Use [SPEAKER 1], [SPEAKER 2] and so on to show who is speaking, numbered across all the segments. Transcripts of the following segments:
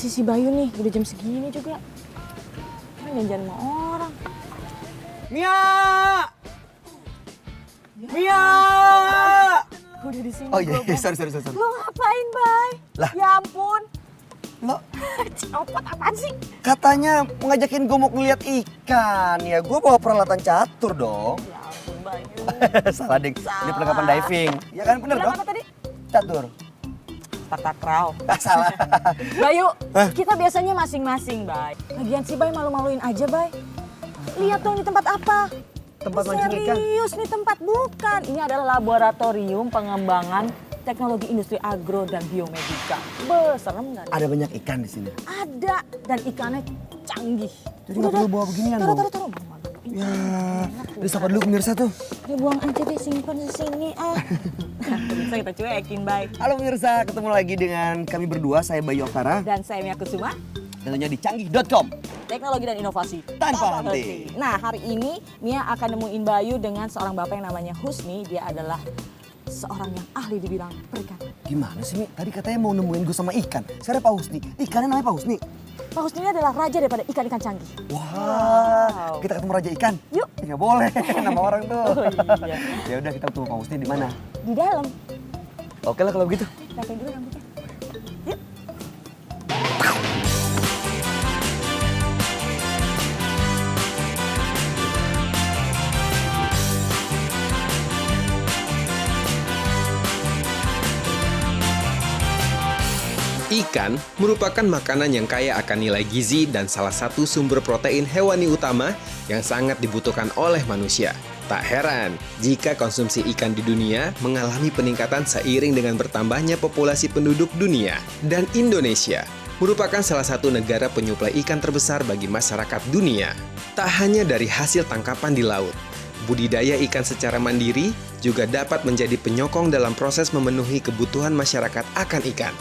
[SPEAKER 1] sih si Bayu nih? Udah jam segini juga. Kan janjian sama orang.
[SPEAKER 2] Mia! Mia!
[SPEAKER 1] Udah di sini.
[SPEAKER 2] Oh iya, sorry.
[SPEAKER 1] Lo ngapain, Bay?
[SPEAKER 2] Lah.
[SPEAKER 1] Ya ampun.
[SPEAKER 2] Lo
[SPEAKER 1] Copot apaan sih?
[SPEAKER 2] katanya ngajakin gue mau ngeliat ikan. Ya gue bawa peralatan catur dong.
[SPEAKER 1] Ya ampun, Bayu.
[SPEAKER 2] Salah ding, ini
[SPEAKER 1] Salah.
[SPEAKER 2] perlengkapan diving. Ya kan bener dong?
[SPEAKER 1] Apa tadi?
[SPEAKER 2] Catur.
[SPEAKER 1] Tak-takraw.
[SPEAKER 2] Salah.
[SPEAKER 1] Bayu, kita biasanya masing-masing, Bay. Lagian si Bay malu-maluin aja, Bay. Lihat dong di tempat apa?
[SPEAKER 2] Tempat mancing ikan.
[SPEAKER 1] Serius nih tempat bukan. Ini adalah laboratorium pengembangan teknologi industri agro dan biomedika. Serem nggak?
[SPEAKER 2] Ada banyak ikan di sini.
[SPEAKER 1] Ada dan ikannya canggih.
[SPEAKER 2] Jadi nggak perlu bawa beginian dong.
[SPEAKER 1] Taruh.
[SPEAKER 2] Ya, udah sapa dulu pemirsa tuh.
[SPEAKER 1] Ya buang aja deh, simpen di sini ah. Bisa kita cuekin, Bay.
[SPEAKER 2] Halo pemirsa, ketemu lagi dengan kami berdua, saya Bayu Oktara.
[SPEAKER 1] Dan saya Mia Kusuma,
[SPEAKER 2] Tentunya di canggih.com.
[SPEAKER 1] teknologi dan inovasi
[SPEAKER 2] Tanpa henti.
[SPEAKER 1] Nah, hari ini Mia akan nemuin Bayu dengan seorang bapak yang namanya Husni. Dia adalah seorang yang ahli di bidang perikanan.
[SPEAKER 2] Gimana sih Mi? Tadi katanya mau nemuin gue sama ikan. Saya ada Pak Husni. Ikannya namanya Pak Husni.
[SPEAKER 1] Pak Husni ini adalah raja daripada ikan-ikan canggih.
[SPEAKER 2] Wah, kita ketemu Raja Ikan.
[SPEAKER 1] Yuk.
[SPEAKER 2] Ya boleh, nama orang tuh.
[SPEAKER 1] Oh iya.
[SPEAKER 2] Ya udah kita ketemu Pak Husni di mana?
[SPEAKER 1] Di dalam.
[SPEAKER 2] Oke lah kalau begitu.
[SPEAKER 1] Rapiin dulu rambutnya. Yuk.
[SPEAKER 3] Ikan merupakan makanan yang kaya akan nilai gizi dan salah satu sumber protein hewani utama yang sangat dibutuhkan oleh manusia. Tak heran jika konsumsi ikan di dunia mengalami peningkatan seiring dengan bertambahnya populasi penduduk dunia. Dan Indonesia merupakan salah satu negara penyuplai ikan terbesar bagi masyarakat dunia. Tak hanya dari hasil tangkapan di laut, budidaya ikan secara mandiri juga dapat menjadi penyokong dalam proses memenuhi kebutuhan masyarakat akan ikan.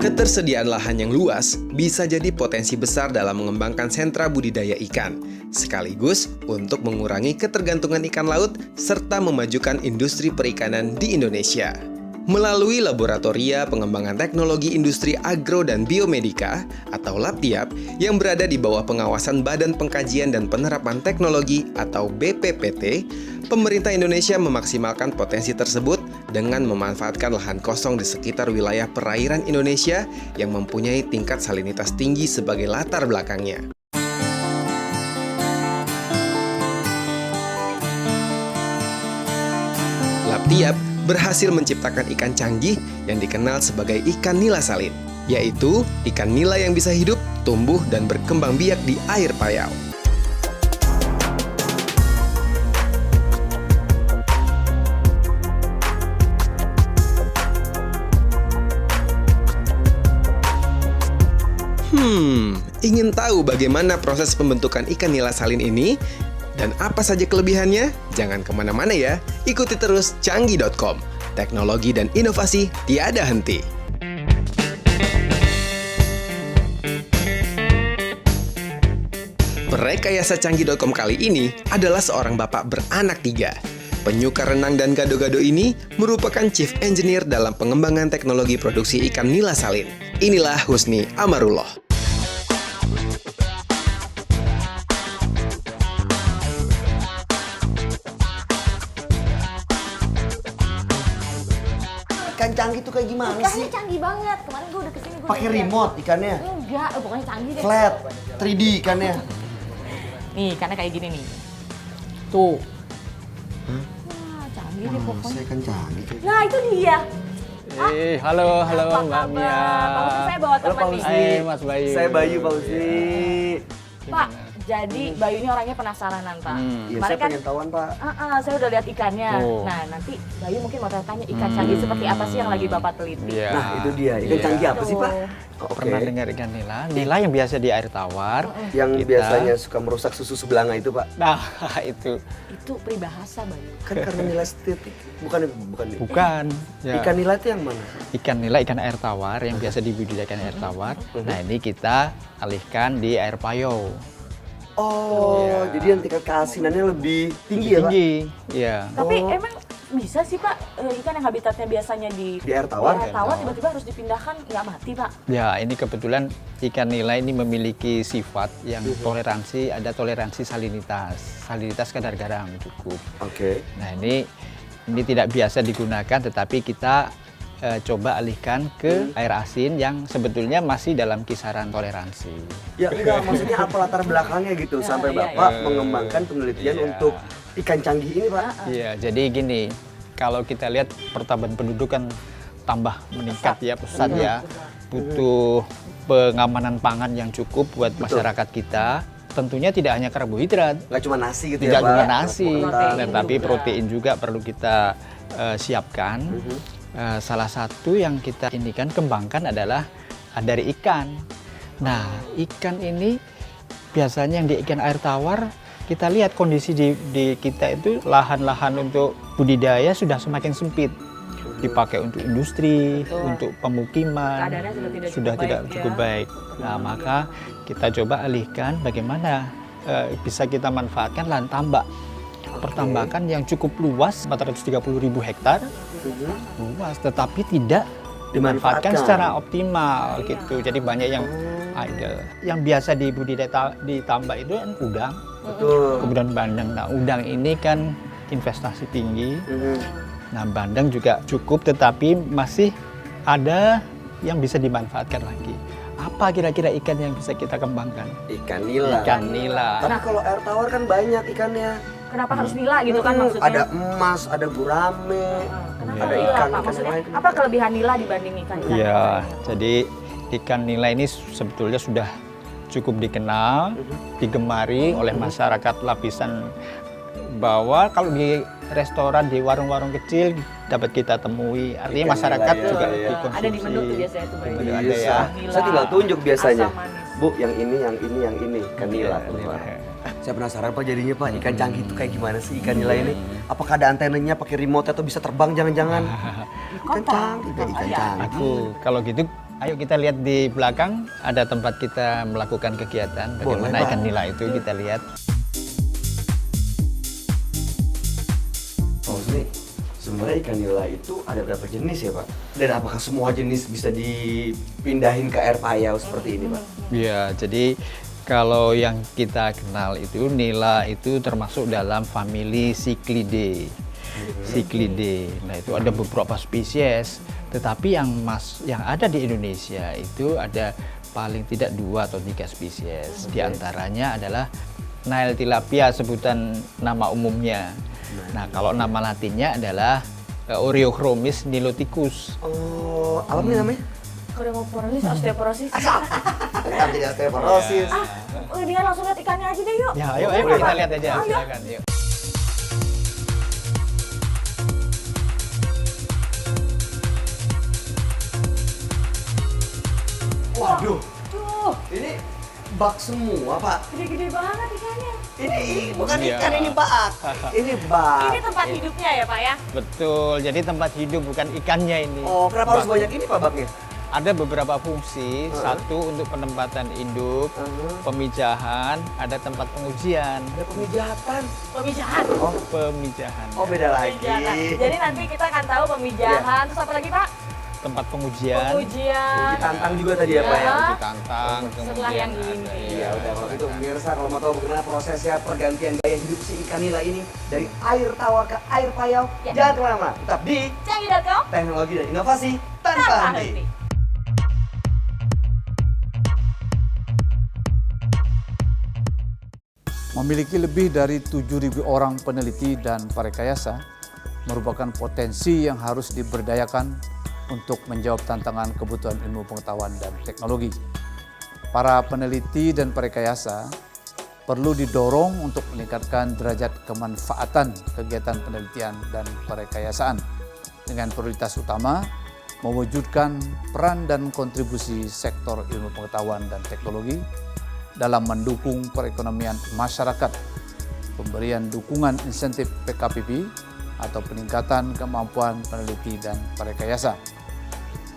[SPEAKER 3] Ketersediaan lahan yang luas bisa jadi potensi besar dalam mengembangkan sentra budidaya ikan, sekaligus untuk mengurangi ketergantungan ikan laut serta memajukan industri perikanan di Indonesia. Melalui Laboratoria Pengembangan Teknologi Industri Agro dan Biomedika atau LAPTIAP yang berada di bawah pengawasan Badan Pengkajian dan Penerapan Teknologi atau BPPT, pemerintah Indonesia memaksimalkan potensi tersebut dengan memanfaatkan lahan kosong di sekitar wilayah perairan Indonesia yang mempunyai tingkat salinitas tinggi sebagai latar belakangnya. LAPTIAP berhasil menciptakan ikan canggih yang dikenal sebagai ikan nila salin, yaitu ikan nila yang bisa hidup, tumbuh, dan berkembang biak di air payau. Ingin tahu bagaimana proses pembentukan ikan nila salin ini? Dan apa saja kelebihannya? Jangan kemana-mana ya, ikuti terus canggih.com. Teknologi dan inovasi tiada henti. Rekayasa canggih.com kali ini adalah seorang bapak beranak 3. Penyuka renang dan gado-gado ini merupakan Chief Engineer dalam pengembangan teknologi produksi ikan nila salin. Inilah Husni Amarullah.
[SPEAKER 2] Ikan canggih tuh kayak gimana
[SPEAKER 1] Ikannya
[SPEAKER 2] sih?
[SPEAKER 1] canggih banget. Kemarin gue udah kesini.
[SPEAKER 2] Pakai remote ikannya?
[SPEAKER 1] Enggak, pokoknya canggih deh.
[SPEAKER 2] Flat, 3D ikannya.
[SPEAKER 1] Nih, ikannya kayak gini nih. Tuh. Wah, canggih deh pokoknya.
[SPEAKER 2] Saya kan canggih.
[SPEAKER 1] Nah, itu dia.
[SPEAKER 4] Halo
[SPEAKER 1] Apa
[SPEAKER 4] Mbak
[SPEAKER 1] kabar?
[SPEAKER 4] Mia.
[SPEAKER 1] Pak Husni, saya bawa
[SPEAKER 2] Halo,
[SPEAKER 1] teman
[SPEAKER 2] Pak
[SPEAKER 1] nih.
[SPEAKER 2] Husni.
[SPEAKER 4] Hai Mas Bayu.
[SPEAKER 2] Saya Bayu, Pak Husni.
[SPEAKER 1] Pak, jadi Bayu ini orangnya penasaranan, Pak.
[SPEAKER 2] Iya,
[SPEAKER 1] Kemarin
[SPEAKER 2] saya pengen tahuan, Pak.
[SPEAKER 1] saya udah lihat ikannya.
[SPEAKER 4] Oh.
[SPEAKER 1] Nah, nanti Bayu mungkin mau tanya ikan canggih seperti apa sih yang lagi Bapak teliti.
[SPEAKER 4] Iya.
[SPEAKER 2] Nah, itu dia. Ikan
[SPEAKER 4] Iya.
[SPEAKER 2] canggih apa sih, Pak?
[SPEAKER 1] Tuh.
[SPEAKER 2] Oke.
[SPEAKER 4] Pernah dengar ikan nila? Nila yang biasa di air tawar.
[SPEAKER 2] Yang
[SPEAKER 4] Kita-
[SPEAKER 2] biasanya suka merusak susu sebelanga itu, Pak.
[SPEAKER 4] Nah, itu
[SPEAKER 1] Itu peribahasa, Bayu.
[SPEAKER 2] Kan karena nilai estetik. Bukan.
[SPEAKER 4] bukan. Ya.
[SPEAKER 2] Ikan nila itu yang mana?
[SPEAKER 4] Ikan nila, ikan air tawar yang biasa dibudidayakan air tawar. Nah, ini kita alihkan di air payau.
[SPEAKER 2] Oh,
[SPEAKER 4] Iya.
[SPEAKER 2] jadi yang tingkat keasinannya lebih tinggi ya, Pak?
[SPEAKER 4] Tinggi. Iya.
[SPEAKER 1] Tapi
[SPEAKER 2] Oh.
[SPEAKER 1] emang bisa sih Pak ikan yang habitatnya biasanya di
[SPEAKER 2] air tawar?
[SPEAKER 1] air tawar tiba-tiba harus dipindahkan nggak mati Pak?
[SPEAKER 4] Ya, ini kebetulan ikan nila ini memiliki sifat yang toleransi, ada toleransi salinitas kadar garam cukup.
[SPEAKER 2] Oke.
[SPEAKER 4] Nah, ini tidak biasa digunakan, tetapi kita coba alihkan ke air asin yang sebetulnya masih dalam kisaran toleransi.
[SPEAKER 2] Ya enggak, maksudnya apa latar belakangnya gitu sampai Bapak mengembangkan penelitian untuk ikan canggih ini Pak?
[SPEAKER 4] Iya, jadi gini, kalau kita lihat pertambahan penduduk kan tambah meningkat ya, pesat ya, butuh pengamanan pangan yang cukup buat masyarakat kita. Tentunya tidak hanya karbohidrat,
[SPEAKER 2] Nggak cuma nasi gitu
[SPEAKER 4] tidak
[SPEAKER 2] ya Pak?
[SPEAKER 4] cuma nasi,
[SPEAKER 1] Protein
[SPEAKER 4] tetapi
[SPEAKER 1] juga.
[SPEAKER 4] protein juga perlu kita siapkan. Salah satu yang kita kembangkan adalah dari ikan. Nah, ikan ini biasanya yang di ikan air tawar, kita lihat kondisi di kita itu lahan-lahan untuk budidaya sudah semakin sempit. Dipakai untuk industri, untuk pemukiman,
[SPEAKER 1] Keadaannya
[SPEAKER 4] sudah tidak cukup baik. Nah, maka kita coba alihkan bagaimana bisa kita manfaatkan lahan tambak. Pertambakan yang cukup luas, 430.000 hektar, luas, tetapi tidak dimanfaatkan secara optimal gitu. Jadi banyak yang idle. Yang biasa dibudidaya di tambak itu kan udang,
[SPEAKER 2] Betul.
[SPEAKER 4] kemudian bandeng. Nah, udang ini kan investasi tinggi. Nah, bandeng juga cukup, tetapi masih ada yang bisa dimanfaatkan lagi. Apa kira-kira ikan yang bisa kita kembangkan?
[SPEAKER 2] Ikan nila.
[SPEAKER 4] Ikan nila.
[SPEAKER 2] Tapi kalau air tawar kan banyak ikannya.
[SPEAKER 1] Kenapa harus nila gitu kan maksudnya?
[SPEAKER 2] Ada emas, ada gurame,
[SPEAKER 1] Kenapa
[SPEAKER 2] ada
[SPEAKER 1] nila
[SPEAKER 2] ikan,
[SPEAKER 1] Pak?
[SPEAKER 2] ikan
[SPEAKER 1] Maksudnya
[SPEAKER 2] yang lain.
[SPEAKER 1] apa kelebihan nila dibanding ikan-ikan yang
[SPEAKER 4] Ya,
[SPEAKER 1] lainnya?
[SPEAKER 4] jadi ikan nila ini sebetulnya sudah cukup dikenal, digemari oleh masyarakat lapisan bawah. Kalau di restoran, di warung-warung kecil dapat kita temui. Artinya
[SPEAKER 2] Ikan
[SPEAKER 4] masyarakat
[SPEAKER 2] nila, ya,
[SPEAKER 4] juga
[SPEAKER 2] ya.
[SPEAKER 4] dikonsumsi.
[SPEAKER 1] Ada di menu tuh biasanya tuh Pak.
[SPEAKER 4] Menu ada
[SPEAKER 2] Bisa.
[SPEAKER 4] ya.
[SPEAKER 1] Nila,
[SPEAKER 2] Saya tinggal tunjuk biasanya.
[SPEAKER 1] asam manis.
[SPEAKER 2] Bu, yang ini, yang ini, yang ini. Ikan nila.
[SPEAKER 4] Iya, nila.
[SPEAKER 2] Saya penasaran Pak jadinya Pak, ikan canggih itu kayak gimana sih ikan nila ini? Apakah ada antenanya, pakai remote atau bisa terbang jangan-jangan? Ikan canggih, kayak ikan
[SPEAKER 1] Iya.
[SPEAKER 2] canggih.
[SPEAKER 4] Aku kalau gitu, ayo kita lihat di belakang ada tempat kita melakukan kegiatan. Bagaimana
[SPEAKER 2] Boleh, Pak.
[SPEAKER 4] ikan nila itu kita lihat.
[SPEAKER 2] Oh, ini sebenarnya ikan nila itu ada berapa jenis ya Pak? Dan apakah semua jenis bisa dipindahin ke air payau seperti ini Pak?
[SPEAKER 4] Ya, jadi kalau yang kita kenal itu nila itu termasuk dalam famili Cichlidae. Cichlidae. Nah, itu ada beberapa spesies, tetapi yang ada di Indonesia itu ada paling tidak 2 atau 3 spesies. Di antaranya adalah Nile tilapia sebutan nama umumnya. Nah, kalau nama latinnya adalah Oreochromis niloticus.
[SPEAKER 2] Oh, apa nih namanya?
[SPEAKER 1] Koreoporosis, osteoporosis.
[SPEAKER 2] Kan jadi osteoporosis.
[SPEAKER 1] Dia langsung lihat ikannya aja deh yuk.
[SPEAKER 4] Ya, ayo
[SPEAKER 1] Boleh,
[SPEAKER 4] kita
[SPEAKER 1] Pak.
[SPEAKER 4] lihat aja.
[SPEAKER 1] Ayo.
[SPEAKER 4] Silakan, yuk.
[SPEAKER 2] Waduh,
[SPEAKER 1] Tuh,
[SPEAKER 2] ini bak semua Pak.
[SPEAKER 1] gede-gede banget ikannya.
[SPEAKER 2] Ini bukan
[SPEAKER 4] Iya.
[SPEAKER 2] ikan, ini bak. Ini bak.
[SPEAKER 1] Ini tempat hidupnya ya Pak ya?
[SPEAKER 4] Betul, jadi tempat hidup bukan ikannya ini.
[SPEAKER 2] Oh, kenapa harus
[SPEAKER 4] Bak.
[SPEAKER 2] banyak ini Pak baknya?
[SPEAKER 4] Ada beberapa fungsi, satu untuk penempatan induk, pemijahan, ada tempat pengujian.
[SPEAKER 2] Ada pemijatan.
[SPEAKER 1] Pemijahan.
[SPEAKER 4] Pemijahan.
[SPEAKER 2] Oh, beda lagi.
[SPEAKER 1] Pemijahan. Jadi nanti kita akan tahu pemijahan. Terus apa lagi Pak?
[SPEAKER 4] Tempat pengujian.
[SPEAKER 1] Pengujian.
[SPEAKER 2] Tantang juga tadi ya Pak ya?
[SPEAKER 1] Ya.
[SPEAKER 4] Ditantang,
[SPEAKER 1] Setelah yang ini.
[SPEAKER 2] Iya udah kalau itu pemirsa kalau mau tahu bagaimana prosesnya pergantian gaya hidup si ikan nila ini dari air tawar ke air payau,
[SPEAKER 1] Ya.
[SPEAKER 2] jangan kemana-mana, tetap di
[SPEAKER 1] Canggih.com.
[SPEAKER 2] teknologi dan inovasi tanpa henti.
[SPEAKER 5] Memiliki lebih dari 7.000 orang peneliti dan parekayasa merupakan potensi yang harus diberdayakan untuk menjawab tantangan kebutuhan ilmu pengetahuan dan teknologi. Para peneliti dan parekayasa perlu didorong untuk meningkatkan derajat kemanfaatan kegiatan penelitian dan parekayasaan dengan prioritas utama mewujudkan peran dan kontribusi sektor ilmu pengetahuan dan teknologi dalam mendukung perekonomian masyarakat, pemberian dukungan insentif PKPP atau peningkatan kemampuan peneliti dan parekayasa,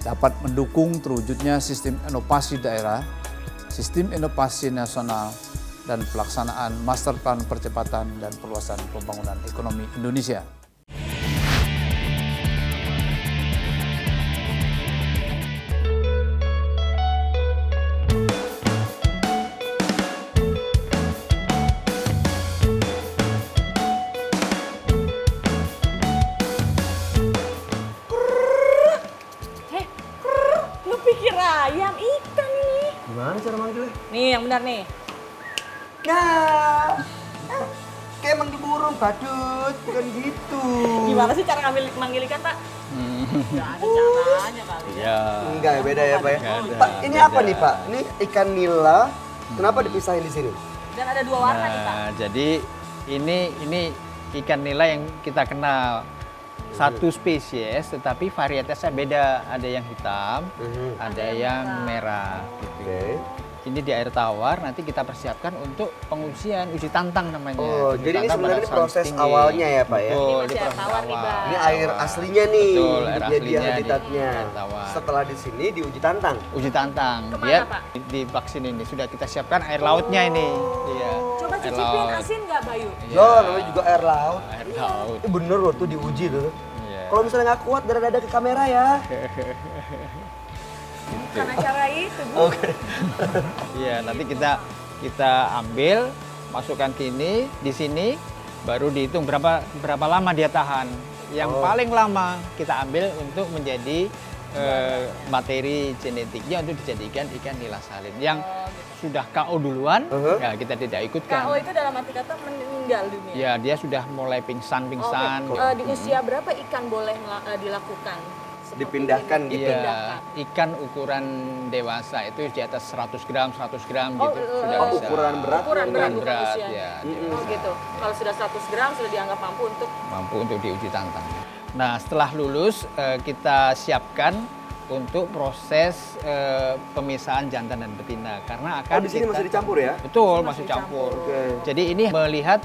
[SPEAKER 5] dapat mendukung terwujudnya sistem inovasi daerah, sistem inovasi nasional, dan pelaksanaan master plan percepatan dan perluasan pembangunan ekonomi Indonesia.
[SPEAKER 2] Gimana cara manggilnya?
[SPEAKER 1] Nih yang benar nih.
[SPEAKER 2] Nah, kayak manggil burung, badut, bukan gitu.
[SPEAKER 1] Gimana sih cara manggil ikan, Pak? Nggak ada caranya kali.
[SPEAKER 4] Ya.
[SPEAKER 2] Enggak, beda ya Pak ya.
[SPEAKER 4] Nggak ada,
[SPEAKER 2] Pak, ini
[SPEAKER 4] beda.
[SPEAKER 2] apa nih Pak? Ini ikan nila. Kenapa dipisahin di sini?
[SPEAKER 1] Dan ada 2 warna nih, Pak.
[SPEAKER 4] Nah, jadi ini ikan nila yang kita kenal. Satu spesies tetapi varietasnya beda. Ada yang hitam, ada yang merah gitu.
[SPEAKER 2] Oke.
[SPEAKER 4] Ini di air tawar, nanti kita persiapkan untuk pengungsian, uji tantang namanya.
[SPEAKER 2] Oh,
[SPEAKER 4] Uji
[SPEAKER 2] jadi ini
[SPEAKER 4] tantang
[SPEAKER 2] sebenarnya
[SPEAKER 4] pada
[SPEAKER 2] ini proses
[SPEAKER 4] tinggi.
[SPEAKER 2] awalnya ya, Pak, ya?
[SPEAKER 4] Betul,
[SPEAKER 1] Ini
[SPEAKER 4] di
[SPEAKER 1] masih air
[SPEAKER 4] proses
[SPEAKER 1] tawar nih,
[SPEAKER 4] awal.
[SPEAKER 1] Bang.
[SPEAKER 2] Ini air aslinya nih.
[SPEAKER 4] Betul, air
[SPEAKER 2] Jadi
[SPEAKER 4] aslinya
[SPEAKER 2] dia
[SPEAKER 4] di
[SPEAKER 2] habitatnya.
[SPEAKER 4] air tawar.
[SPEAKER 2] Setelah di sini diuji tantang.
[SPEAKER 4] Uji tantang.
[SPEAKER 1] Kemana,
[SPEAKER 4] Dia
[SPEAKER 1] Pak?
[SPEAKER 4] di vaksin ini sudah kita siapkan air lautnya ini. Iya.
[SPEAKER 1] Coba
[SPEAKER 4] air
[SPEAKER 1] cicipin
[SPEAKER 4] laut.
[SPEAKER 1] asin nggak, Bayu?
[SPEAKER 4] Iya.
[SPEAKER 2] Loh, namanya juga air laut.
[SPEAKER 4] Air laut.
[SPEAKER 2] Bener loh tuh diuji tuh.
[SPEAKER 4] Iya.
[SPEAKER 2] Kalau misalnya nggak kuat, dada-dada ke kamera ya.
[SPEAKER 1] Karena cara itu, Bu.
[SPEAKER 2] Oke.
[SPEAKER 4] Iya, nanti kita ambil, masukkan di sini, baru dihitung berapa lama dia tahan. Yang paling lama kita ambil untuk menjadi materi genetiknya untuk dijadikan ikan nila salin. Yang sudah KO duluan, ya kita tidak ikutkan.
[SPEAKER 1] KO itu dalam arti kata meninggal dunia.
[SPEAKER 4] Ya, dia sudah mulai pingsan-pingsan.
[SPEAKER 1] Oke. Di usia berapa ikan boleh dilakukan? Seperti
[SPEAKER 2] Dipindahkan
[SPEAKER 1] ini?
[SPEAKER 2] gitu.
[SPEAKER 4] Iya, ikan ukuran dewasa itu di atas 100 gram gitu. Sudah
[SPEAKER 2] Oh,
[SPEAKER 4] bisa.
[SPEAKER 2] ukuran berat.
[SPEAKER 1] Ukuran berat, bukan
[SPEAKER 4] berat,
[SPEAKER 1] usianya.
[SPEAKER 4] ya.
[SPEAKER 1] Oh gitu. Kalau sudah 100 gram sudah dianggap mampu untuk
[SPEAKER 4] Mampu untuk diuji tantang. Nah, setelah lulus kita siapkan untuk proses pemisahan jantan dan betina karena akan
[SPEAKER 2] Oh, di sini masih dicampur ya?
[SPEAKER 4] Betul, masih campur.
[SPEAKER 2] Oke.
[SPEAKER 4] Jadi ini melihat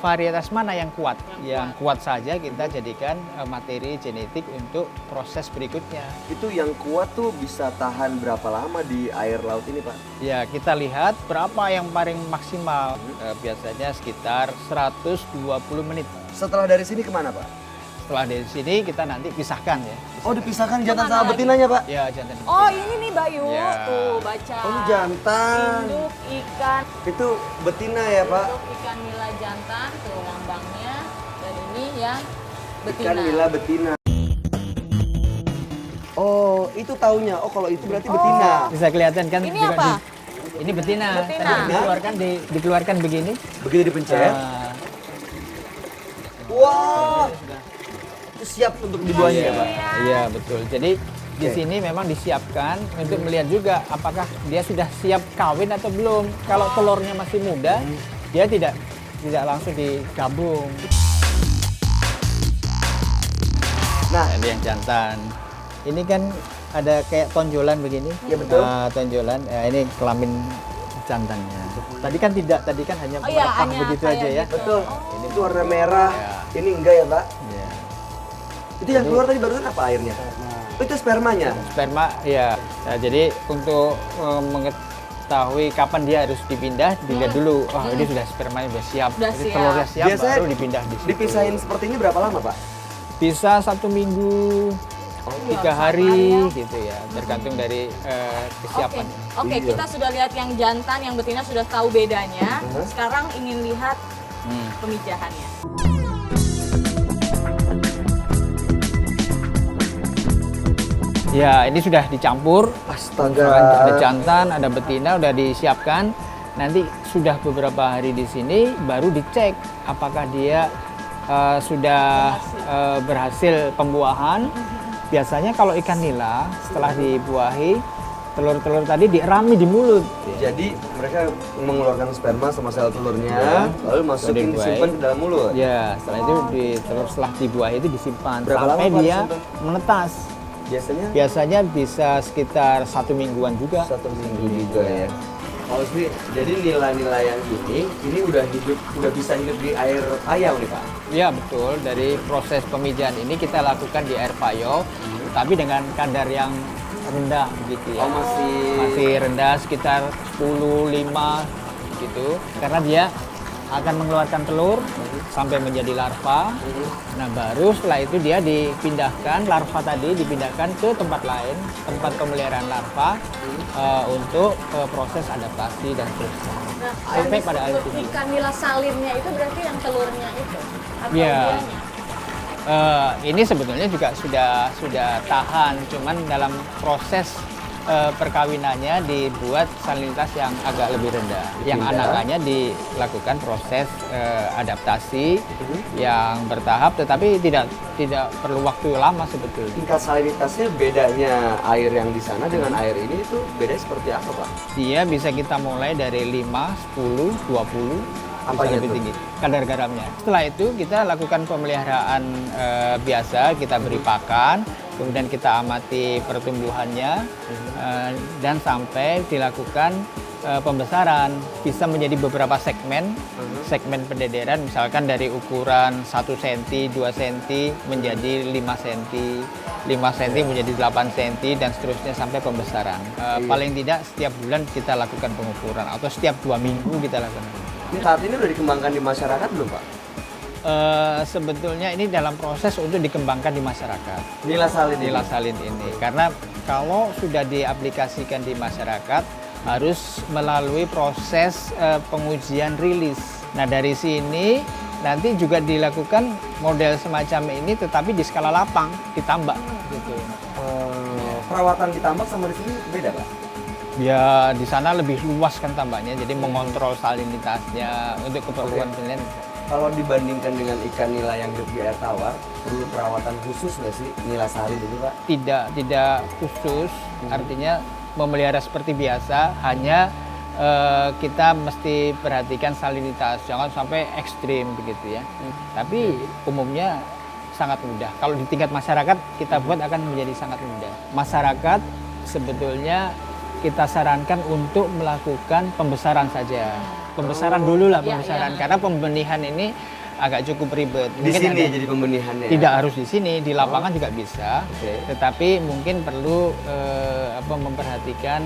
[SPEAKER 4] varietas mana yang kuat. Yang kuat saja kita jadikan materi genetik untuk proses berikutnya.
[SPEAKER 2] Itu yang kuat tuh bisa tahan berapa lama di air laut ini, Pak?
[SPEAKER 4] Ya, kita lihat berapa yang paling maksimal. Biasanya sekitar 120 menit.
[SPEAKER 2] Setelah dari sini kemana, Pak?
[SPEAKER 4] Setelah dari sini kita nanti pisahkan ya.
[SPEAKER 2] Oh, dipisahkan jantan sama betinanya, Pak?
[SPEAKER 4] Ya, jantan.
[SPEAKER 1] Oh, ini nih Bayu.
[SPEAKER 4] Ya.
[SPEAKER 1] Tuh, baca.
[SPEAKER 2] Oh, ini jantan.
[SPEAKER 1] Induk ikan.
[SPEAKER 2] Itu betina ya, Pak?
[SPEAKER 1] Induk ikan nila jantan tuh lambangnya. Dan ini yang betina.
[SPEAKER 2] Ikan nila betina. Oh, itu taunya. Oh, kalau itu berarti betina.
[SPEAKER 4] Bisa kelihatan kan?
[SPEAKER 1] Ini
[SPEAKER 4] juga
[SPEAKER 1] apa?
[SPEAKER 4] ini betina.
[SPEAKER 1] Betina.
[SPEAKER 4] Tadi dikeluarkan begini.
[SPEAKER 2] Begitu dipencet.
[SPEAKER 4] Nah,
[SPEAKER 2] Wah. Itu siap untuk dibuahnya ya, Pak?
[SPEAKER 4] iya, betul. Jadi di
[SPEAKER 2] Oke.
[SPEAKER 4] sini memang disiapkan untuk melihat juga apakah dia sudah siap kawin atau belum. Kalau telurnya masih muda, dia tidak langsung digabung.
[SPEAKER 2] Nah,
[SPEAKER 4] Ini yang jantan. Ini kan ada kayak tonjolan begini.
[SPEAKER 2] Iya, betul.
[SPEAKER 4] Nah, tonjolan. Ini kelamin jantannya. Tadi kan hanya
[SPEAKER 1] Oh iya,
[SPEAKER 4] merekah
[SPEAKER 1] hanya
[SPEAKER 4] begitu
[SPEAKER 1] kayak
[SPEAKER 4] aja ya.
[SPEAKER 1] gitu.
[SPEAKER 2] betul. Ini tuh warna merah. Ini enggak ya, Pak?
[SPEAKER 4] Ya.
[SPEAKER 2] Itu yang keluar tadi barusan apa airnya? Oh, itu spermanya.
[SPEAKER 4] Sperma ya. Nah, jadi untuk mengetahui kapan dia harus dipindah, dilihat dulu. Wah, ini sudah spermanya sudah siap.
[SPEAKER 1] Sudah
[SPEAKER 4] Jadi
[SPEAKER 1] siap.
[SPEAKER 4] telurnya siap
[SPEAKER 2] Biasanya
[SPEAKER 4] baru dipindah di situ.
[SPEAKER 2] Dipisahin seperti ini berapa lama, Pak?
[SPEAKER 4] Bisa 1 minggu, 3 hari gitu ya, tergantung dari
[SPEAKER 1] Oke,
[SPEAKER 4] kesiapan.
[SPEAKER 1] oke,
[SPEAKER 2] Iya.
[SPEAKER 1] kita sudah lihat yang jantan, yang betina sudah tahu bedanya. Sekarang ingin lihat pemijahannya.
[SPEAKER 4] Ya, ini sudah dicampur.
[SPEAKER 2] Astaga.
[SPEAKER 4] Ada jantan, ada betina, udah disiapkan. Nanti sudah beberapa hari di sini, baru dicek apakah dia sudah berhasil pembuahan. Biasanya kalau ikan nila setelah dibuahi, telur-telur tadi dirami di mulut.
[SPEAKER 2] Jadi mereka mengeluarkan sperma sama sel telurnya, lalu masukin
[SPEAKER 4] dibuahi.
[SPEAKER 2] disimpan ke dalam mulut.
[SPEAKER 4] Ya, setelah itu telur setelah dibuahi itu disimpan
[SPEAKER 2] Berapa
[SPEAKER 4] sampai
[SPEAKER 2] lama, Pak,
[SPEAKER 4] dia
[SPEAKER 2] disimpan?
[SPEAKER 4] menetas.
[SPEAKER 2] Biasanya
[SPEAKER 4] Biasanya bisa sekitar 1 mingguan juga.
[SPEAKER 2] 1 minggu juga ya. Kalau sih, jadi nila-nila yang ini udah bisa hidup di air payau nih, Pak.
[SPEAKER 4] Iya betul, dari proses pemijahan ini kita lakukan di air payau, tapi dengan kadar yang rendah begitu ya.
[SPEAKER 2] Oh,
[SPEAKER 4] Masih rendah sekitar 10-5 gitu. Karena dia akan mengeluarkan telur sampai menjadi larva. Nah baru setelah itu dia dipindahkan, larva tadi dipindahkan ke tempat lain, tempat pemeliharaan larva untuk proses adaptasi dan seterusnya.
[SPEAKER 1] Nah,
[SPEAKER 4] Sampai
[SPEAKER 1] yang
[SPEAKER 4] pada air
[SPEAKER 1] disebut
[SPEAKER 4] tubuh.
[SPEAKER 1] ikan nila salinnya itu berarti yang telurnya itu? Atau
[SPEAKER 4] Iya.
[SPEAKER 1] dianya?
[SPEAKER 4] Ini sebetulnya juga sudah tahan, cuman dalam proses perkawinannya dibuat salinitas yang agak lebih rendah. Yang anakannya dilakukan proses adaptasi yang bertahap, tetapi tidak perlu waktu lama sebetulnya.
[SPEAKER 2] Tingkat salinitasnya bedanya air yang di sana dengan air ini itu bedanya seperti apa, Pak?
[SPEAKER 4] Dia bisa kita mulai dari 5, 10, 20,
[SPEAKER 2] Apa
[SPEAKER 4] bisa lebih
[SPEAKER 2] itu?
[SPEAKER 4] tinggi kadar garamnya. Setelah itu kita lakukan pemeliharaan biasa, kita beri pakan, kemudian kita amati pertumbuhannya dan sampai dilakukan pembesaran. Bisa menjadi beberapa segmen pendederan, misalkan dari ukuran 1 cm, 2 cm menjadi 5 cm, 5 cm menjadi 8 cm dan seterusnya sampai pembesaran. Paling tidak setiap bulan kita lakukan pengukuran atau setiap 2 minggu kita lakukan.
[SPEAKER 2] Ini saat ini udah dikembangkan di masyarakat belum, Pak?
[SPEAKER 4] Sebetulnya ini dalam proses untuk dikembangkan di masyarakat.
[SPEAKER 2] Nila salin ini?
[SPEAKER 4] Nila salin ini. Karena kalau sudah diaplikasikan di masyarakat, harus melalui proses pengujian rilis. Nah, dari sini nanti juga dilakukan model semacam ini, tetapi di skala lapang, ditambak gitu.
[SPEAKER 2] Perawatan di tambak sama di sini beda, Pak?
[SPEAKER 4] Ya, di sana lebih luas kan tambaknya, jadi mengontrol salinitasnya untuk keperluan penelitian.
[SPEAKER 2] Kalau dibandingkan dengan ikan nila yang hidup di air tawar, perlu perawatan khusus nggak sih nila salin ini, Pak?
[SPEAKER 4] Tidak khusus, artinya memelihara seperti biasa, hanya kita mesti perhatikan salinitas, jangan sampai ekstrim begitu ya. Tapi umumnya sangat mudah. Kalau di tingkat masyarakat kita buat akan menjadi sangat mudah. Masyarakat sebetulnya kita sarankan untuk melakukan pembesaran saja. Pembesaran dulu lah, pembesaran. Karena pembenihan ini agak cukup ribet.
[SPEAKER 2] Di sini jadi pembenihannya?
[SPEAKER 4] Tidak harus di sini, di lapangan juga bisa.
[SPEAKER 2] Oke.
[SPEAKER 4] Tetapi mungkin perlu memperhatikan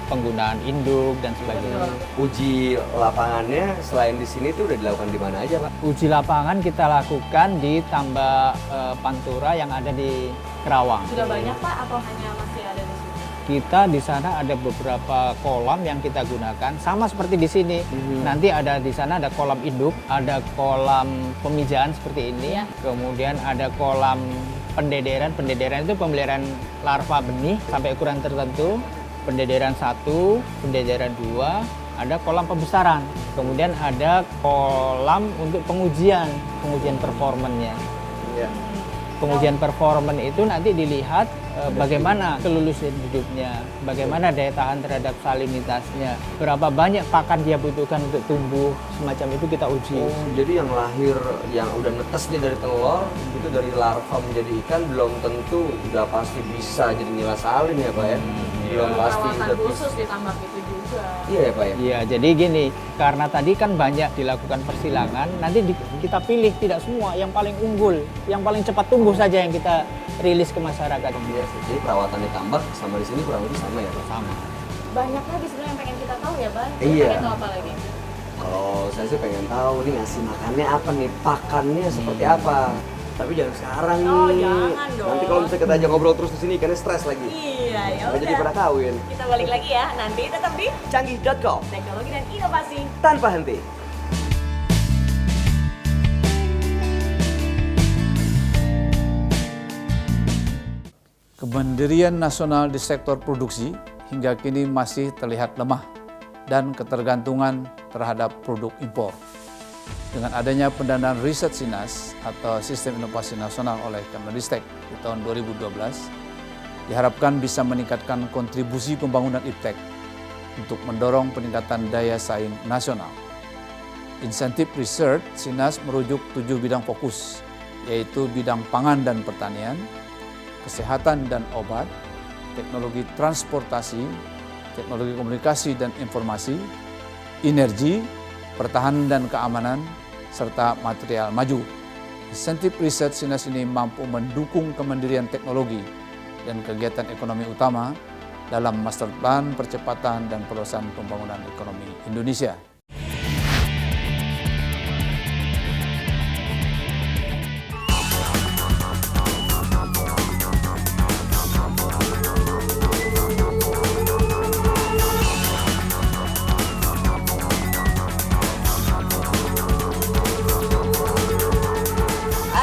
[SPEAKER 4] penggunaan induk dan sebagainya.
[SPEAKER 2] Uji lapangannya selain di sini itu udah dilakukan di mana aja, Pak?
[SPEAKER 4] Uji lapangan kita lakukan di tambak Pantura yang ada di Kerawang.
[SPEAKER 1] Sudah banyak Pak atau hanya masih ada di sini?
[SPEAKER 4] Kita di sana ada beberapa kolam yang kita gunakan, sama seperti di sini. Nanti ada di sana ada kolam induk, ada kolam pemijaan seperti ini, kemudian ada kolam pendederan. Pendederan itu pemeliharaan larva benih sampai ukuran tertentu. Pendederan 1, pendederan 2, ada kolam pembesaran. Kemudian ada kolam untuk pengujian performanya. Pengujian performan itu nanti dilihat bagaimana kelulusan hidupnya, bagaimana daya tahan terhadap salinitasnya, berapa banyak pakan dia butuhkan untuk tumbuh, semacam itu kita uji.
[SPEAKER 2] Oh, jadi yang lahir, yang udah netes nih dari telur, itu dari larva menjadi ikan, belum tentu udah pasti bisa jadi nila salin ya, Pak ya? Belum pasti
[SPEAKER 1] Perawatan
[SPEAKER 2] udah
[SPEAKER 1] khusus ditambah itu juga.
[SPEAKER 2] Iya ya, Pak ya?
[SPEAKER 4] Iya, jadi gini, karena tadi kan banyak dilakukan persilangan, nanti kita pilih tidak semua, yang paling unggul, yang paling cepat tumbuh saja yang kita rilis ke masyarakat.
[SPEAKER 2] Iya sih. Jadi perawatan di tambak sama di sini kurang lebih sama ya, Pak?
[SPEAKER 4] Sama.
[SPEAKER 1] Banyak lagi sebenarnya yang pengen kita tahu ya, Bang.
[SPEAKER 2] Iya.
[SPEAKER 1] Pengen tahu apa lagi?
[SPEAKER 2] Kalau saya sih pengen tahu nih ngasih makannya apa nih, pakannya seperti apa. Tapi jangan sekarang nih.
[SPEAKER 1] Oh, jangan dong.
[SPEAKER 2] Nanti kalau misalnya kita aja ngobrol terus di sini ikannya stres lagi.
[SPEAKER 1] Iya, ya
[SPEAKER 2] Nggak jadi pada
[SPEAKER 1] udah.
[SPEAKER 2] kawin.
[SPEAKER 1] Kita balik lagi ya. Nanti tetap di
[SPEAKER 2] Canggih.com
[SPEAKER 1] teknologi dan inovasi.
[SPEAKER 2] tanpa henti.
[SPEAKER 5] Kemandirian nasional di sektor produksi hingga kini masih terlihat lemah dan ketergantungan terhadap produk impor. Dengan adanya pendanaan riset SINAS atau Sistem Inovasi Nasional oleh Kemendikbud di tahun 2012, diharapkan bisa meningkatkan kontribusi pembangunan IPTEK untuk mendorong peningkatan daya saing nasional. Insentif Research SINAS merujuk 7 bidang fokus, yaitu bidang pangan dan pertanian, kesehatan dan obat, teknologi transportasi, teknologi komunikasi dan informasi, energi, pertahanan dan keamanan, serta material maju. Insentif riset SINAS ini mampu mendukung kemandirian teknologi dan kegiatan ekonomi utama dalam Master Plan Percepatan dan Perluasan Pembangunan Ekonomi Indonesia.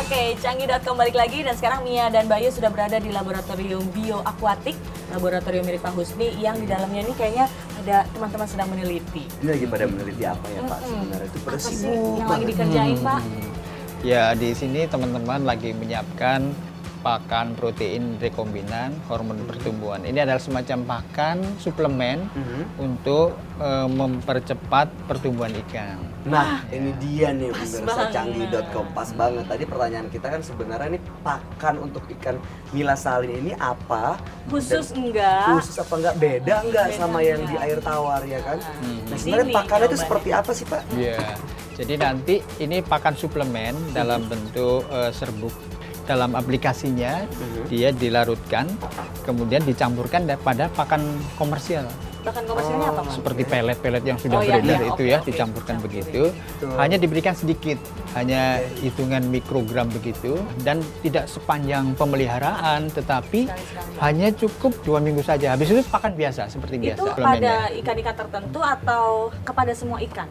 [SPEAKER 1] Oke, Canggih.com balik lagi dan sekarang Mia dan Bayu sudah berada di Laboratorium Bioakuatik laboratorium milik Pak Husni yang di dalamnya ini kayaknya ada teman-teman sedang meneliti.
[SPEAKER 2] Ini lagi pada meneliti apa ya Pak sebenarnya itu pada
[SPEAKER 1] Apa sih
[SPEAKER 2] sibuk
[SPEAKER 1] yang lagi dikerjain Pak?
[SPEAKER 4] Ya, di sini teman-teman lagi menyiapkan pakan protein rekombinan hormon pertumbuhan. Ini adalah semacam pakan suplemen untuk mempercepat pertumbuhan ikan.
[SPEAKER 2] Nah, ini dia nih pemirsa
[SPEAKER 1] banget.
[SPEAKER 2] canggih.com, pas banget. Tadi pertanyaan kita kan sebenarnya nih pakan untuk ikan nila salin ini apa?
[SPEAKER 1] Khusus
[SPEAKER 2] Dan
[SPEAKER 1] enggak?
[SPEAKER 2] khusus apa enggak? Beda enggak
[SPEAKER 1] Beda
[SPEAKER 2] sama yang di
[SPEAKER 1] enggak?
[SPEAKER 2] air tawar ya kan? Nah,
[SPEAKER 1] Di
[SPEAKER 2] sebenarnya
[SPEAKER 1] sini
[SPEAKER 2] pakannya itu
[SPEAKER 1] jawabannya.
[SPEAKER 2] seperti apa sih Pak?
[SPEAKER 4] Ya, jadi nanti ini pakan suplemen dalam bentuk serbuk. Dalam aplikasinya dia dilarutkan, kemudian dicampurkan pada pakan komersial.
[SPEAKER 1] Bahkan komersialnya apa Pak?
[SPEAKER 4] Seperti pelet-pelet yang sudah
[SPEAKER 1] Oh, iya,
[SPEAKER 4] beredar
[SPEAKER 1] iya,
[SPEAKER 4] itu
[SPEAKER 1] oke,
[SPEAKER 4] ya,
[SPEAKER 1] oke.
[SPEAKER 4] dicampurkan
[SPEAKER 1] Campur
[SPEAKER 4] begitu.
[SPEAKER 2] Betul.
[SPEAKER 4] Hanya diberikan sedikit, hanya hitungan mikrogram begitu, dan tidak sepanjang pemeliharaan, tetapi
[SPEAKER 1] Sekali-sekali.
[SPEAKER 4] hanya cukup 2 minggu saja. Habis itu pakan biasa seperti biasa.
[SPEAKER 1] Itu
[SPEAKER 4] suplemennya.
[SPEAKER 1] pada ikan-ikan tertentu atau kepada semua ikan?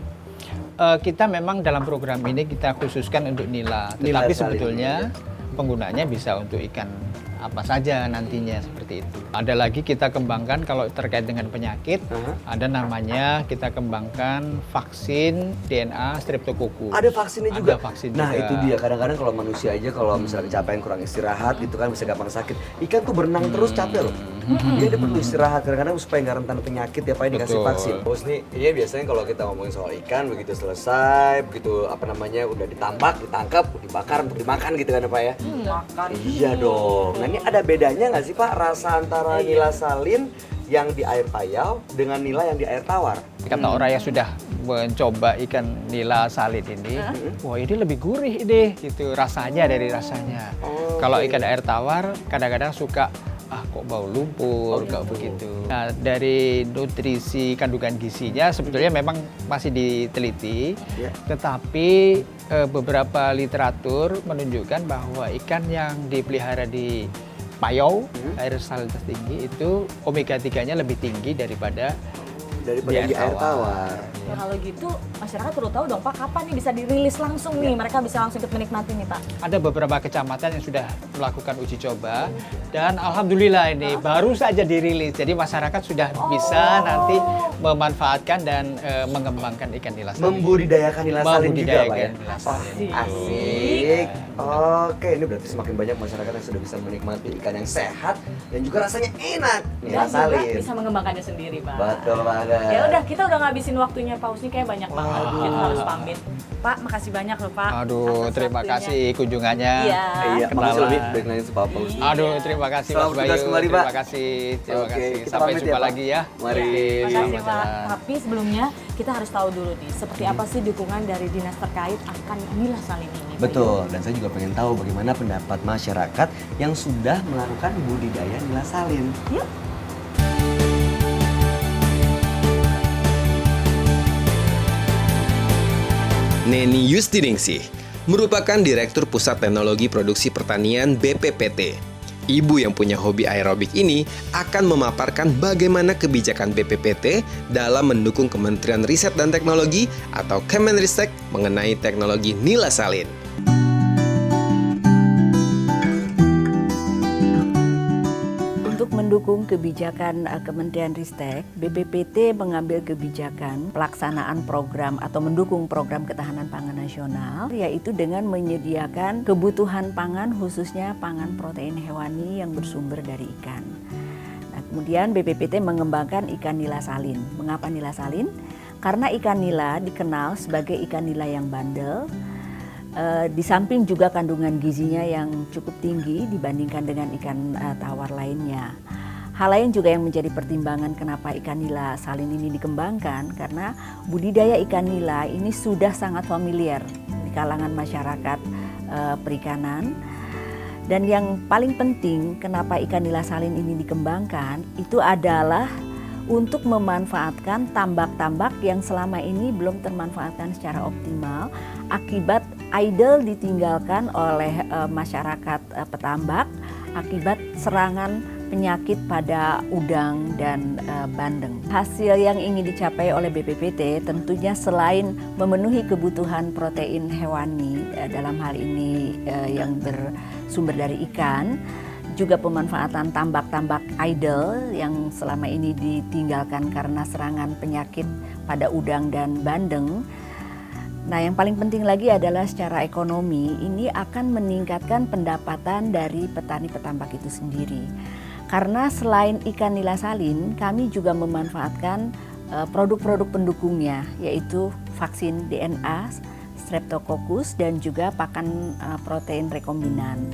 [SPEAKER 4] Kita memang dalam program ini kita khususkan untuk nila,
[SPEAKER 2] Nila
[SPEAKER 4] tetapi
[SPEAKER 2] salin,
[SPEAKER 4] sebetulnya
[SPEAKER 2] ya.
[SPEAKER 4] penggunanya bisa untuk ikan apa saja nantinya seperti itu. Ada lagi kita kembangkan kalau terkait dengan penyakit, ada namanya kita kembangkan vaksin DNA Streptococcus.
[SPEAKER 2] Ada vaksinnya juga.
[SPEAKER 4] Ada vaksin
[SPEAKER 2] Nah,
[SPEAKER 4] juga.
[SPEAKER 2] itu dia. Kadang-kadang kalau manusia aja kalau misalnya kecapean kurang istirahat gitu kan bisa gampang sakit. Ikan tuh berenang terus capek loh. Dia perlu istirahat kadang-kadang supaya nggak rentan penyakit ya Pak ya, dikasih
[SPEAKER 4] Betul.
[SPEAKER 2] vaksin. Terus nih, iya biasanya kalau kita ngomongin soal ikan begitu selesai, begitu apa namanya udah ditambak, ditangkap, dibakar untuk dimakan gitu kan ya Pak ya.
[SPEAKER 1] Makan.
[SPEAKER 2] Iya dong. Nah ini ada bedanya nggak sih Pak rasa antara nila salin yang di air payau dengan nila yang di air tawar?
[SPEAKER 4] Kata orang yang sudah mencoba ikan nila salin ini, wah ini lebih gurih deh gitu rasanya dari rasanya. Kalau ikan air tawar kadang-kadang suka kok bau lumpur, kok begitu. Nah dari nutrisi kandungan gizinya sebetulnya memang masih diteliti,
[SPEAKER 2] Ya.
[SPEAKER 4] tetapi beberapa literatur menunjukkan bahwa ikan yang dipelihara di payau, air salinitas tinggi itu omega 3-nya lebih tinggi daripada
[SPEAKER 2] Daripada di air tawar.
[SPEAKER 1] Ya kalau gitu masyarakat perlu tahu dong Pak, kapan nih bisa dirilis langsung nih, mereka bisa langsung ikut menikmati nih Pak.
[SPEAKER 4] Ada beberapa kecamatan yang sudah melakukan uji coba dan alhamdulillah ini baru saja dirilis. Jadi masyarakat sudah bisa nanti memanfaatkan dan mengembangkan ikan nila salin.
[SPEAKER 2] Membudidayakan nila salin juga Pak ya?
[SPEAKER 4] Membudidayakan nila salin.
[SPEAKER 2] Asik. Oke, ini berarti semakin banyak masyarakat yang sudah bisa menikmati ikan yang sehat dan juga rasanya enak. Nila
[SPEAKER 1] Dan juga
[SPEAKER 2] salin.
[SPEAKER 1] bisa mengembangkannya sendiri Pak.
[SPEAKER 2] Betul banget.
[SPEAKER 1] Ya udah, kita udah ngabisin waktunya Pak Husni, kayak banyak banget. Kita harus pamit. Pak, makasih banyak loh Pak.
[SPEAKER 4] Aduh,
[SPEAKER 1] atas
[SPEAKER 4] terima
[SPEAKER 1] waktunya.
[SPEAKER 4] kasih kunjungannya.
[SPEAKER 1] Iya.
[SPEAKER 2] Iya,
[SPEAKER 4] Kenalan.
[SPEAKER 2] makasih lebih baik nanya sama Pak Husni.
[SPEAKER 4] Aduh, terima kasih
[SPEAKER 2] Selamat
[SPEAKER 4] Mas Bayu.
[SPEAKER 2] bertugas kembali, Pak.
[SPEAKER 4] Terima kasih. Terima
[SPEAKER 2] Oke,
[SPEAKER 4] kasih.
[SPEAKER 2] kita
[SPEAKER 4] Sampai
[SPEAKER 2] pamit
[SPEAKER 4] jumpa
[SPEAKER 2] ya, Pak.
[SPEAKER 4] lagi ya.
[SPEAKER 2] Mari.
[SPEAKER 1] Terima kasih
[SPEAKER 4] Selamat
[SPEAKER 1] Pak.
[SPEAKER 4] jalan.
[SPEAKER 1] Tapi sebelumnya kita harus tahu dulu nih, seperti apa sih dukungan dari dinas terkait akan nila salin ini. Pak?
[SPEAKER 2] Betul, dan saya juga pengen tahu bagaimana pendapat masyarakat yang sudah melakukan budidaya nila salin.
[SPEAKER 1] Yuk.
[SPEAKER 3] Neni Yustiningsih merupakan Direktur Pusat Teknologi Produksi Pertanian BPPT. Ibu yang punya hobi aerobik ini akan memaparkan bagaimana kebijakan BPPT dalam mendukung Kementerian Riset dan Teknologi atau Kemenristek mengenai teknologi nila salin.
[SPEAKER 6] Untuk mendukung kebijakan Kementerian Ristek, BPPT mengambil kebijakan pelaksanaan program atau mendukung program ketahanan pangan nasional, yaitu dengan menyediakan kebutuhan pangan khususnya pangan protein hewani yang bersumber dari ikan. Nah, kemudian BPPT mengembangkan ikan nila salin. Mengapa nila salin? Karena ikan nila dikenal sebagai ikan nila yang bandel. Di samping juga kandungan gizinya yang cukup tinggi dibandingkan dengan ikan tawar lainnya. Hal lain juga yang menjadi pertimbangan kenapa ikan nila salin ini dikembangkan karena budidaya ikan nila ini sudah sangat familiar di kalangan masyarakat perikanan. Dan yang paling penting kenapa ikan nila salin ini dikembangkan itu adalah untuk memanfaatkan tambak-tambak yang selama ini belum termanfaatkan secara optimal akibat idle ditinggalkan oleh masyarakat petambak akibat serangan penyakit pada udang dan bandeng. Hasil yang ingin dicapai oleh BPPT tentunya selain memenuhi kebutuhan protein hewani dalam hal ini yang bersumber dari ikan, juga pemanfaatan tambak-tambak idle yang selama ini ditinggalkan karena serangan penyakit pada udang dan bandeng. Nah, yang paling penting lagi adalah secara ekonomi ini akan meningkatkan pendapatan dari petani petambak itu sendiri. Karena selain ikan nila salin, kami juga memanfaatkan produk-produk pendukungnya, yaitu vaksin DNA, Streptococcus, dan juga pakan protein rekombinan.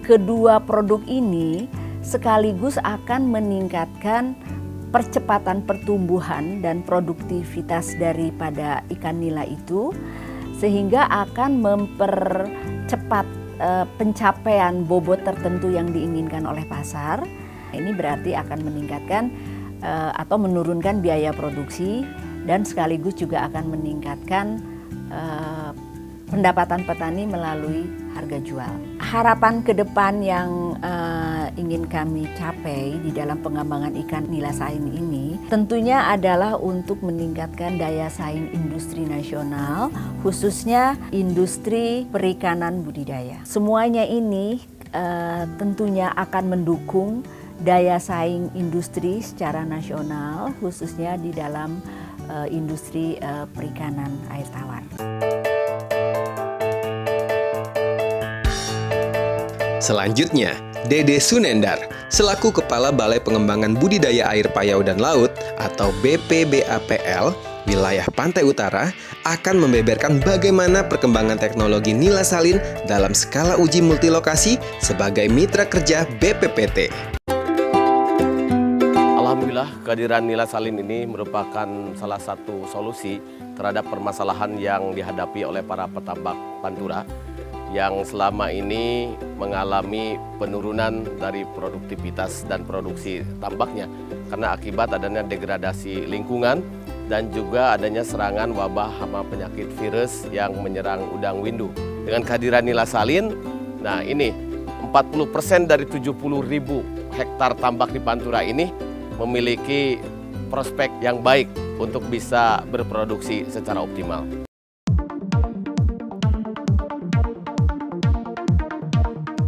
[SPEAKER 6] Kedua produk ini sekaligus akan meningkatkan percepatan pertumbuhan dan produktivitas daripada ikan nila itu, sehingga akan mempercepat pencapaian bobot tertentu yang diinginkan oleh pasar. Ini berarti akan meningkatkan atau menurunkan biaya produksi dan sekaligus juga akan meningkatkan pendapatan petani melalui harga jual. Harapan ke depan yang ingin kami capai di dalam pengembangan ikan nila salin ini tentunya adalah untuk meningkatkan daya saing industri nasional, khususnya industri perikanan budidaya. Semuanya ini tentunya akan mendukung daya saing industri secara nasional, khususnya di dalam industri perikanan air tawar.
[SPEAKER 3] Selanjutnya, Dede Sunendar, selaku Kepala Balai Pengembangan Budidaya Air Payau dan Laut atau BPBAPL, wilayah Pantai Utara, akan membeberkan bagaimana perkembangan teknologi nila salin dalam skala uji multilokasi sebagai mitra kerja BPPT.
[SPEAKER 7] Alhamdulillah, kehadiran nila salin ini merupakan salah satu solusi terhadap permasalahan yang dihadapi oleh para petambak Pantura yang selama ini mengalami penurunan dari produktivitas dan produksi tambaknya karena akibat adanya degradasi lingkungan dan juga adanya serangan wabah hama penyakit virus yang menyerang udang windu. Dengan kehadiran nila salin, nah ini 40% dari 70.000 hektar tambak di Pantura ini memiliki prospek yang baik untuk bisa berproduksi secara optimal.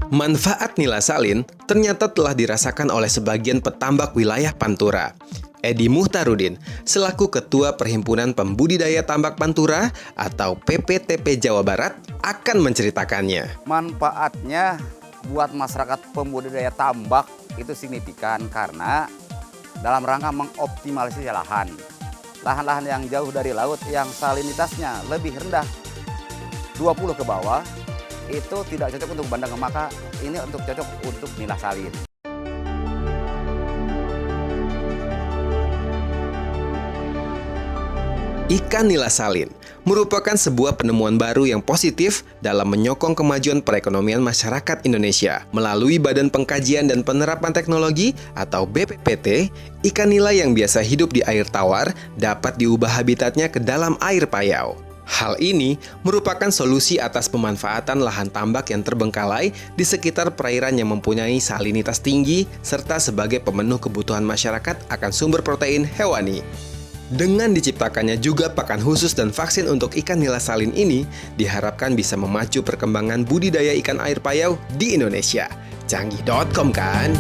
[SPEAKER 3] Manfaat nila salin ternyata telah dirasakan oleh sebagian petambak wilayah Pantura. Edi Muhtarudin, selaku Ketua Perhimpunan Pembudidaya Tambak Pantura atau PPTP Jawa Barat, akan menceritakannya.
[SPEAKER 8] Manfaatnya buat masyarakat pembudidaya tambak itu signifikan karena dalam rangka mengoptimalisasi lahan. Lahan-lahan yang jauh dari laut yang salinitasnya lebih rendah 20 ke bawah itu tidak cocok untuk bandeng, maka ini untuk cocok untuk nila salin.
[SPEAKER 3] Ikan nila salin merupakan sebuah penemuan baru yang positif dalam menyokong kemajuan perekonomian masyarakat Indonesia. Melalui Badan Pengkajian dan Penerapan Teknologi atau BPPT, ikan nila yang biasa hidup di air tawar dapat diubah habitatnya ke dalam air payau. Hal ini merupakan solusi atas pemanfaatan lahan tambak yang terbengkalai di sekitar perairan yang mempunyai salinitas tinggi serta sebagai pemenuh kebutuhan masyarakat akan sumber protein hewani. Dengan diciptakannya juga pakan khusus dan vaksin untuk ikan nila salin ini, diharapkan bisa memacu perkembangan budidaya ikan air payau di Indonesia. Canggih.com kan?